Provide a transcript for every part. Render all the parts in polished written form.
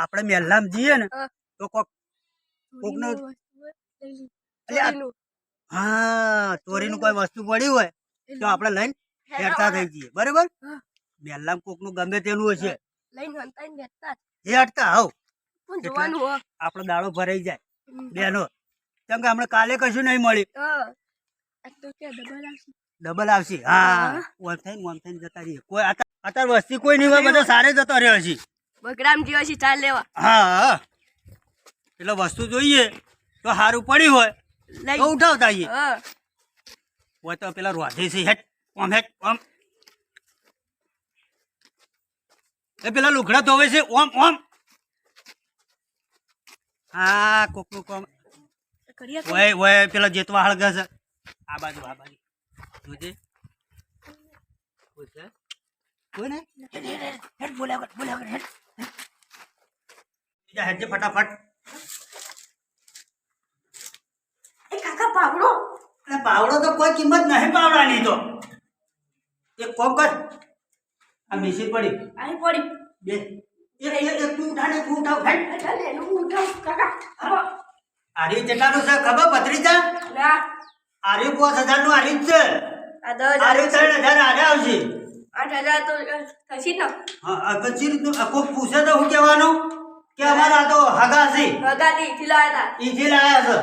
આપણે મહેલામાં જઈએ ને તો કોકનો હા ચોરીનું કોઈ વસ્તુ પડી હોય તો આપણે લઈને હેરતા થઈ જઈએ બરાબર મહેલામાં કોકનું ગમે તેનું હશે એ હટતા હવ આપણો દાડો ભરાઈ જાય બેનો કેમ કે હમણાં કાલે કશું નહીં મળી ડબલ આવશે હા ઓન થઈને જતા રહીએ કોઈ અત્યારે વસ્તી કોઈ નહીં હોય બધો સારે જતો રહ્યો છે બકરામ જીવો છે ચાલ લેવા હા એટલે વસ્તુ જોઈએ તો સારું પડી હોય તો ઉઠાવતા આવીએ હોય તો પેલા રોધે છે હેટ ઓમ એ પેલા લુગડા ધોવે છે ઓમ હા કોકનું કોમ ઓય પેલા જેતવા હળગા છે આ બાજુ જોજે કોઈ ને હેટ બોલ્યા હેટ બીજા હેટ ફટાફટ કાકા પાવડો અરે પાવડો તો કોઈ કિંમત નહીં પાવડાની તો એક કોમ કર આ મેસેજ પડી બે એક તું ઉઠાવ હેટ કાકા આરી કેટલાનું છે ખબર પત્રીજા આરી 5000 નું આરી જ છે આરી 3000 આરે આવશે 8000 તો થશે ને હા પછી રીતનું આખો પૂછે તો શું કહેવાનું કે અમારા તો હગા છે હગાથી ખીલાયા હતા ઈથી લાયા છે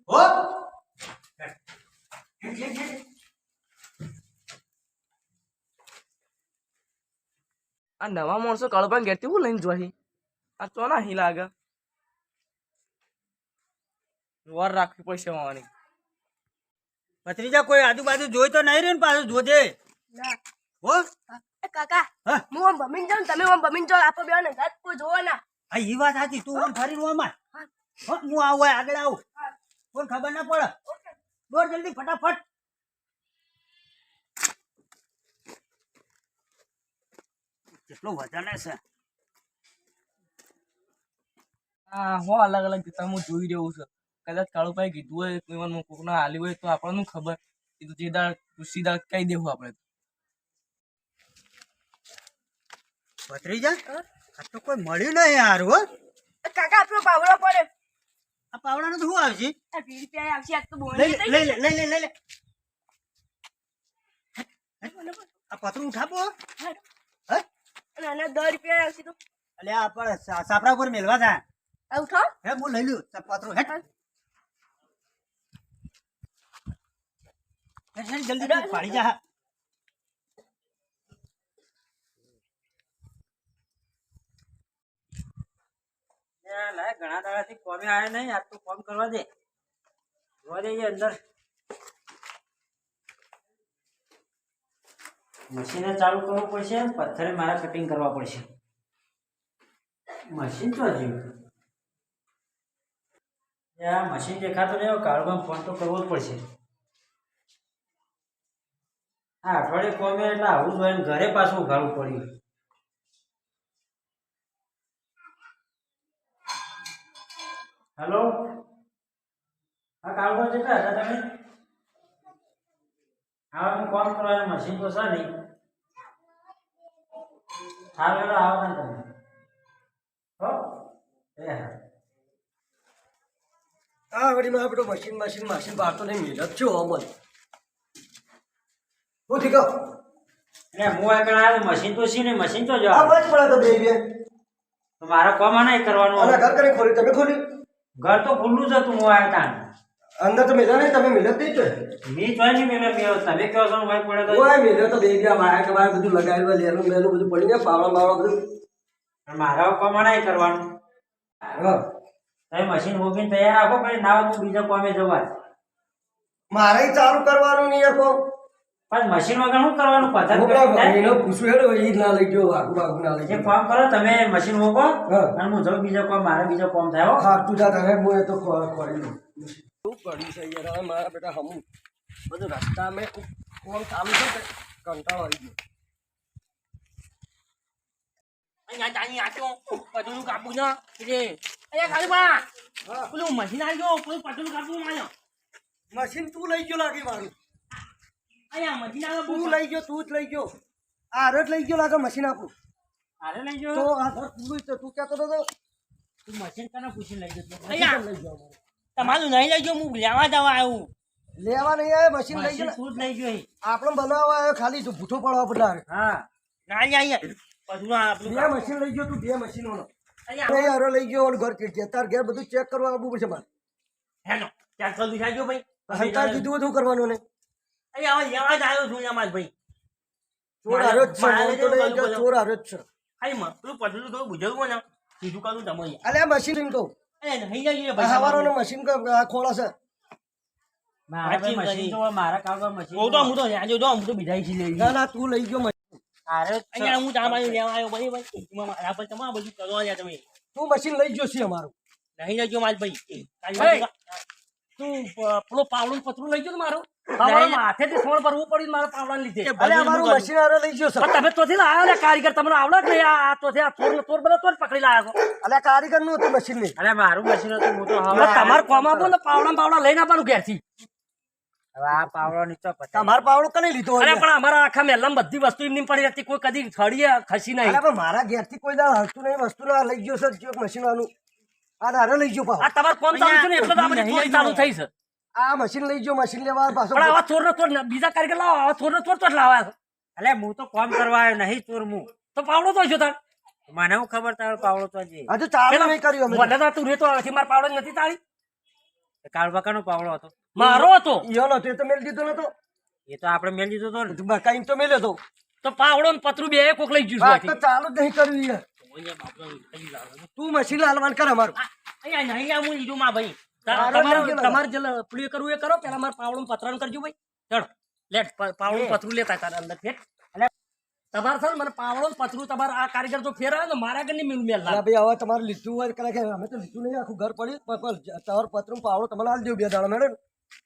હો આ નવા માણસો કળપા ઘેરથી હું લઈને જોઈ આ તો ના હી લાગે વાર રાખવી પડશે માવાની ભત્રીજા કોઈ આજુબાજુ જોઈ તો નહીં રહ્યું ને પાછું જોજે હો કાકા હું આમ ભમીન જાઉં તમે આમ ભમીન જાઓ આપો બેને ઘાત કોઈ જોવો ના આ ઈ વાત સાચી તું આમ ફરી રોમાં હું આવું આગળ આવું કોઈ ખબર ના પડે દોડ જલ્દી ફટાફટ કેટલો વજન છે હા હો અલગ અલગ કિસ્સા હું જોઈ રહ્યો છું કદાચ કાળુભાઈ કીધું હોય કોઈ કોકના હાલી હોય તો આપણને ખબર કીધું જે દાળ સીધા કહી દેવું આપણે ભત્રીજા આ તો કોઈ મળ્યું નહીં હારું હો કાકા આપણો પાવડો પડે આ પાવડાનું તો શું આવશે 20 રૂપિયા આવશે આ તો બોલ લઈ લે આ પતરું ઉઠાપો અને 10 રૂપિયા આવશે તો અલે આ પણ સાપડા ઉપર મેલવા થાય આ ઉઠાવ હે હું લઈ લ્યું પતરું હેટ જલ્દી પાડી જા ઘણા દાડાથી કોમે આવ્યા નહીં આજ તો કોમ કરવા દે જોવા દે અંદર મશીને ચાલુ કરવું પડશે પથ્થરે મારા કટિંગ કરવા પડશે મશીન તો હજી મશીન દેખાતું નહીં કાળમાં ફોન તો કરવો જ પડશે હા અઠવાડિયે કોમે એટલે આવું જ હોય ને ઘરે પાછું ઉઘાડવું પડ્યું હેલો હા કાળમાં કેટલા હતા તમે હા હું કોમ કરવાનું મશીન તો છે નહીં સારું આવો ને તમે હો એ હા વળી મારે બધું મશીન બહાર તો નહીં મહેનત છો બોલ હું ઠીક એટલે હું આગળ આવે મશીન તો છે ને મશીન તો જો આ બસ પડે તો બે તો મારા કોમ નહીં કરવાનું અને ઘર કરી ખોલી તમે ખોલી ઘર તો ખુલ્લું જ હતું હું આવ્યા તા અંદર તો મેલા નહીં તમે મિલત નહીં તો મી જોઈ નહીં મેળે તમે કહો છો ભાઈ પડે તો ઓય મિલે તો બે ગયા વાયા કે વાયા બધું લગાવેલું લેલું મેલું બધું પડી ગયા પાવડા બધું મારા કોમ નહીં કરવાનું હા તમે મશીન મૂકીને તૈયાર રાખો પછી ના હું બીજા કોમે જવા મારે ચાલુ કરવાનું નહીં યાર કોમ પણ મશીન વગર શું કરવાનું પથ્થર એનો પૂછ્યું હેડો એ ના લઈ ગયો વાગુ ના લઈ જે કામ કરો તમે મશીન મૂકો હા અને હું જાઉં બીજા કોમ મારે બીજો કોમ થાય હો હા તું જા તને હું એ તો ખોરી લઉં શું પડ્યું છે યાર મારા બેટા હમું બધું રસ્તા મેં કોમ ચાલુ છે કે કંટાળો આવી ગયો અહીંયા જાની આટો પટલું કાપું ના રે અરે કાળુબા પેલું મશીન આવી ગયો પેલું પટલું કાપું માર્યો મશીન તું લઈ ગયો લાગે મારું અહીંયા મશીન આવ્યો તું લઈ ગયો તું જ લઈ ગયો આ રટ લઈ ગયો લાગે મશીન આપણું અરે લઈ તો જો આ ઘર ખુલ્લું છે તું કહેતો હતો તું મશીન કને પૂછી લઈ જતો મશીન લઈ જાઓ અમારું. તમારું નહીં લઈ જો હું લેવા જવા આવ્યું લેવા નહીં આવે મશીન લઈ મશીન જાય તું જ લઈ જો આપણે બનાવવા આવ્યો ખાલી તું ભૂઠો પડવા બદલા હા ના અહીંયા પછી આપણું બે મશીન લઈ ગયો તું બે મશીનો અહીંયા અરે લઈ ગયો ઓલું ઘર કે તાર ઘેર બધું ચેક કરવા આવવું પડશે મારે હેલો ત્યાં કરું જાજો ભાઈ હંકાર કીધું શું કરવાનું ને અહીંયા હવે લેવા જ આવ્યો છું અમાર ભાઈ ચોર હારો જ છે મારે મોં તો જેવું નહીં, કરવું ચોર હારો જ છે ખાલી પેલું પતલું થોડું બુજવું ને સીધું કરું તમે અલે આ મશીન એમ કહું નહીં જઈએ આ હવારોનું મશીન આ ખોળા છે મારા ભાઈ મશીન તો મારા કાકા મશીન હું તો આજે જો હું તો બીજા થી લઈ ના ના તું લઈ ગયો મશીન. અરે અહીંયા હું તમારું લેવા આવ્યો ભાઈ ભાઈ મારા પર તમારે બધું કરવા યાર તમે તું મશીન લઈ ગયો છે અમારું નહીં જજો મારા ભાઈ તું પેલો પાવડું પતરું લઈ ગયો મારું માથેથી સોળ ભરવું પડ્યું મારા પાવડા લીધે અરે અમારું મશીન હારે લઈ ગયો છે તમે તોથી લાવ્યા ને કારીગર તમને આવડે જ નહીં આ તોથી આ ચોર બધા તો જ પકડી લાવ્યા છો અલે કારીગર નું હતું મશીન નહીં અરે મારું મશીન હતું હું તો તમારે કોમ આપો ને પાવડા લઈને આપવાનું ઘેરથી હવે આ પાવડો નીચો તમારો પાવડો કને લીધો અરે પણ અમારા આખા મહેલામાં બધી વસ્તુ એમની પડી રહેતી કોઈ કદી ખડીએ ખસી નહીં અરે પણ મારા ઘેરથી કોઈ દાળ હલતું નહીં વસ્તુ ના લઈ ગયો છે જો મશીન વાળું આ હારે લઈ ગયો પાવ આ તમારું કોમ ચાલુ છે ને એટલે તો આ બધી ચોરી ચાલુ થઈ છે આ મશીન લઈ ગયો મશીન લેવા પાછો પણ આવા ચોર ને ચોર બીજા કારીગર લાવો આવા ચોર ને ચોર તો જ લાવ્યા અલે હું તો કોમ કરવા આવ્યો નહીં ચોર હું તો પાવડો તો છો તાર મને હું ખબર તારો પાવડો તો છે હજુ ચાલુ નહીં કર્યું અમે મને તો તું રેતો આવે મારો પાવડો જ નથી તાળી કાળબાકાનો પાવડો હતો મારો હતો ઈયો નતો એ તો મેલ દીધો નતો એ તો આપણે મેળ દીધો હતો ને તું બકાઈ તો મેલ્યો તો તો પાવડો ને પતરું બે કોક લઈ ગયું આ છે તો ચાલુ જ નહીં કર્યું યાર તું મશીન હાલવાન કર અમારું અહીંયા નહીં હું લીધું માં ભાઈ તમારે જે પેલું કરવું એ કરો પેલા મારે પાવડું પતરાનું કરજો ભાઈ ચડો લેટ પાવડું પતરું લેતા તારે અંદર ફેટ એટલે તમારે છે ને મને પાવડો પતરું તમારે આ કારીગર જો ફેરાવે ને મારા ઘરની મેલ મેલ હા ભાઈ હવે તમારે લીધું હોય કે અમે તો લીધું નહીં આખું ઘર પડ્યું પણ તમારું પતરું પાવડો તમારે હાલ દેવું બે દાડા મેડમ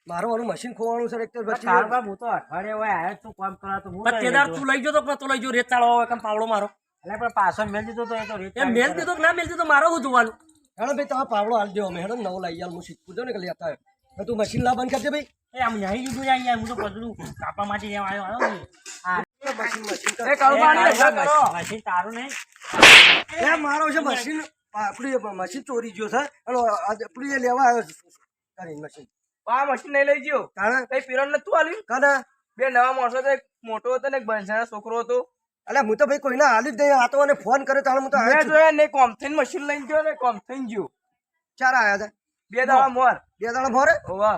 મારું આનું મશીન ખોવાનું છે એક તો વચ્ચે હું તો અઠવાડિયે હોય આવ્યો તું કામ કરા તો હું તેદાર તું લઈ ગયો તો પણ તું લઈ ગયો રેત ચાળો હોય કેમ પાવડો મારો એટલે પણ પાછો મેલ દીધો તો એ તો રેત મેલ દીધો કે ના મેલ દીધો મારો હું જોવાનું હેડો ભાઈ તમારે પાવડો હાલ દેવો અમે હેડો નવો લઈ આલ હું શીખવું દઉં ને કે લેતા હોય તું મશીન લા બંધ કરજે ભાઈ એ આમ નહીં દીધું જાય હું તો પતરું કાપા માટે લેવા આવ્યો મશીન તારું નહીં એ મારો છે મશીન આપણું મશીન ચોરી ગયો છે અને આપણું એ લેવા આવ્યો કરીને મશીન આ મશીન નહીં લઈ ગયો કારણ કઈ પીરણ નતું આલ્યું કાના બે નવા માણસો હતો એક મોટો હતો ને એક બંસાનો છોકરો હતો અલે હું તો ભાઈ કોઈને હાલી જ નહીં આ તો મને ફોન કરે તાણે હું તો આવ્યો મેં છું. જોયા ને કોમ થઈને મશીન લઈને ગયો ને કોમ થઈને ગયો ચાર આયા હતા બે દાડા મોર બે દાડા ભરે ઓવા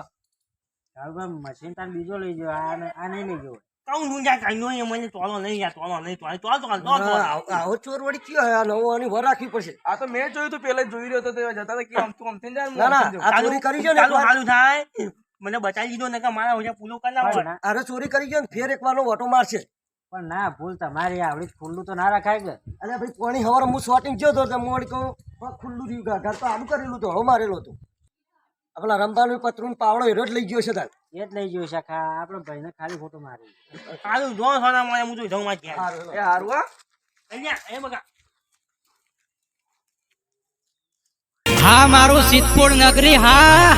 મશીન તાર બીજો લઈ ગયો આ નહીં લઈ ગયો કહું હું જા કઈ નો મને તોલો નહીં યાર તોલો નહીં તોલો આવો ચોર વળી કયો હે આ નવો આની વર રાખવી પડશે આ તો મેં જોયું તું પેલા જોઈ રહ્યો હતો તે જતા હતા કે આમ તું આમ થઈને જાય ના ના આ ચોરી કરી છે ને ચાલુ ચાલુ થાય મને બતાવી દીધો ને કે મારા ઓછા પૂરો કરી નાખો અરે ચોરી કરી છે ને ફેર એક વારનો ઓટો મારશે પણ ના ભૂલ તમારી આવડી ખુલ્લું તો ના રખાય કે અરે ભાઈ પાણી હવાર હું શોટિંગ ગયો તો મોડી કહું ખુલ્લું રહ્યું ઘર તો આમ કરેલું તો હળો મારેલો હતું આપણા રંબાનું પતરું પાવડો હેરો જ લઈ ગયો છે તાર એ જ લઈ ગયો શાખા આપણે ભાઈને ખાલી ફોટો મારી ખાલી જો સોના મને હું તો જઉં માં એ હારું હા અહીંયા એ બગા હા મારું સિદ્ધપુર નગરી હા